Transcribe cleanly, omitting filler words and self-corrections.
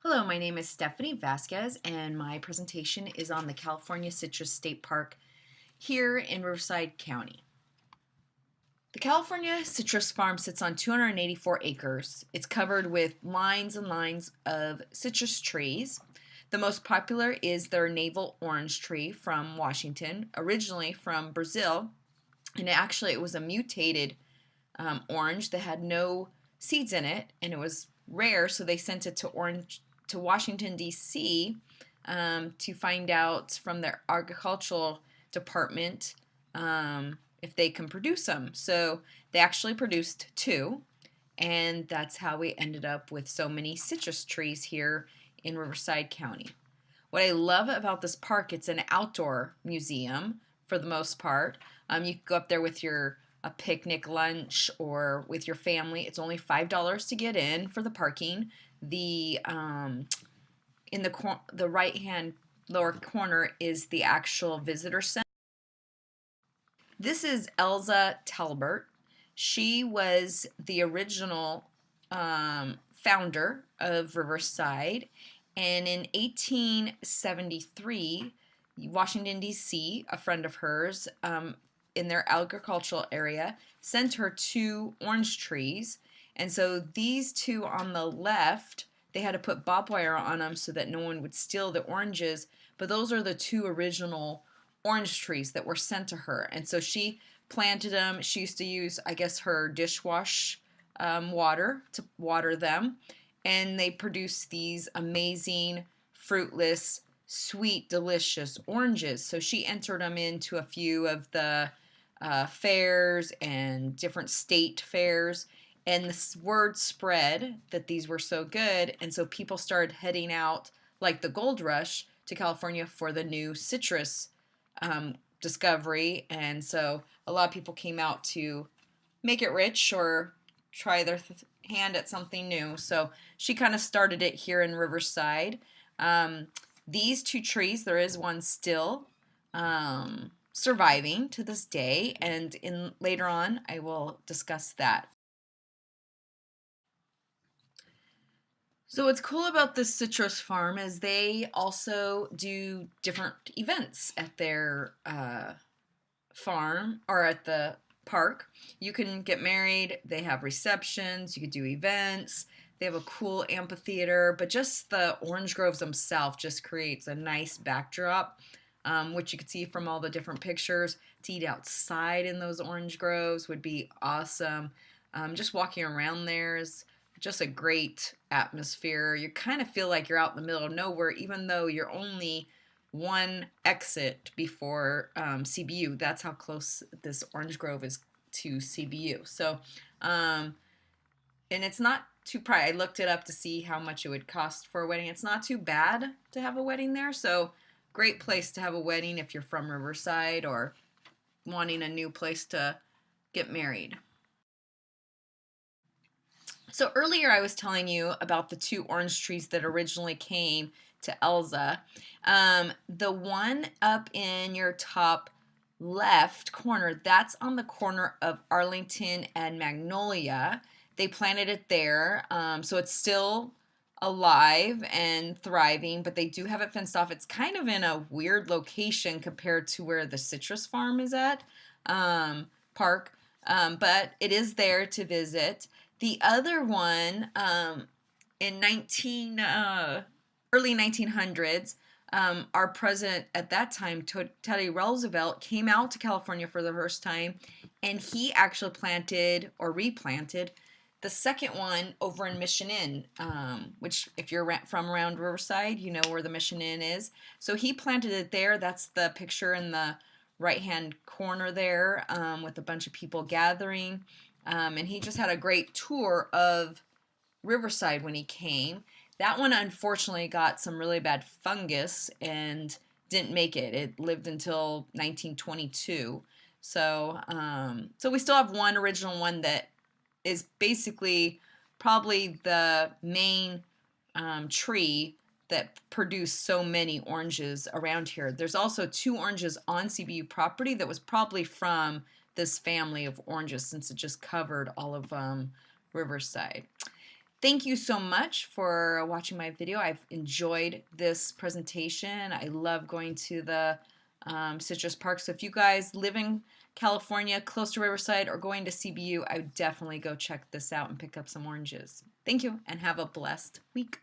Hello, my name is Stephanie Vasquez, and my presentation is on the California Citrus State Park here in Riverside County. The California Citrus Farm sits on 284 acres. It's covered with lines and lines of citrus trees. The most popular is their navel orange tree from Washington, originally from Brazil, and it was a mutated orange that had no seeds in it, and it was rare, so they sent it to Washington D.C. To find out from their agricultural department if they can produce them. So they actually produced two, and that's how we ended up with so many citrus trees here in Riverside County. What I love about this park, it's an outdoor museum for the most part. You can go up there with your a picnic lunch or with your family. It's only $5 to get in for the parking. The in the right hand lower corner is the actual visitor center. This is Elza Talbert. She was the original founder of Riverside, and in 1873, Washington, D.C., a friend of hers, in their agricultural area, sent her two orange trees. And so these two on the left, they had to put barbed wire on them so that no one would steal the oranges. But those are the two original orange trees that were sent to her. And so she planted them. She used to use, I guess, her dishwash water to water them. And they produced these amazing, fruitless, sweet, delicious oranges. So she entered them into a few of the fairs and different state fairs. And this word spread that these were so good. And so people started heading out, like the gold rush, to California for the new citrus discovery. And so a lot of people came out to make it rich or try their hand at something new. So she kind of started it here in Riverside. These two trees, there is one still surviving to this day, and later on I will discuss that. So what's cool about this citrus farm is they also do different events at their farm or at the park. You can get married, they have receptions, you could do events, they have a cool amphitheater, but just the orange groves themselves just creates a nice backdrop, which you can see from all the different pictures. To eat outside in those orange groves would be awesome. Just walking around there is just a great atmosphere. You kind of feel like you're out in the middle of nowhere, even though you're only one exit before CBU. That's how close this orange grove is to CBU. So, and it's not too pricey. I looked it up to see how much it would cost for a wedding. It's not too bad to have a wedding there. So, great place to have a wedding if you're from Riverside or wanting a new place to get married. So earlier I was telling you about the two orange trees that originally came to Elza. The one up in your top left corner, that's on the corner of Arlington and Magnolia. They planted it there, so it's still alive and thriving, but they do have it fenced off. It's kind of in a weird location compared to where the citrus farm is at, park, but it is there to visit. The other one, in early 1900s, our president at that time, Teddy Roosevelt, came out to California for the first time, and he actually planted or replanted the second one over in Mission Inn, which if you're from around Riverside, you know where the Mission Inn is. So he planted it there. That's the picture in the right-hand corner there, with a bunch of people gathering. And he just had a great tour of Riverside when he came. That one unfortunately got some really bad fungus and didn't make it. It lived until 1922. So, so we still have one original one that is basically probably the main tree that produced so many oranges around here. There's also two oranges on CBU property that was probably from this family of oranges, since it just covered all of Riverside. Thank you so much for watching my video. I've enjoyed this presentation. I love going to the citrus park. So if you guys live in California, close to Riverside, or going to CBU, I would definitely go check this out and pick up some oranges. Thank you, and have a blessed week.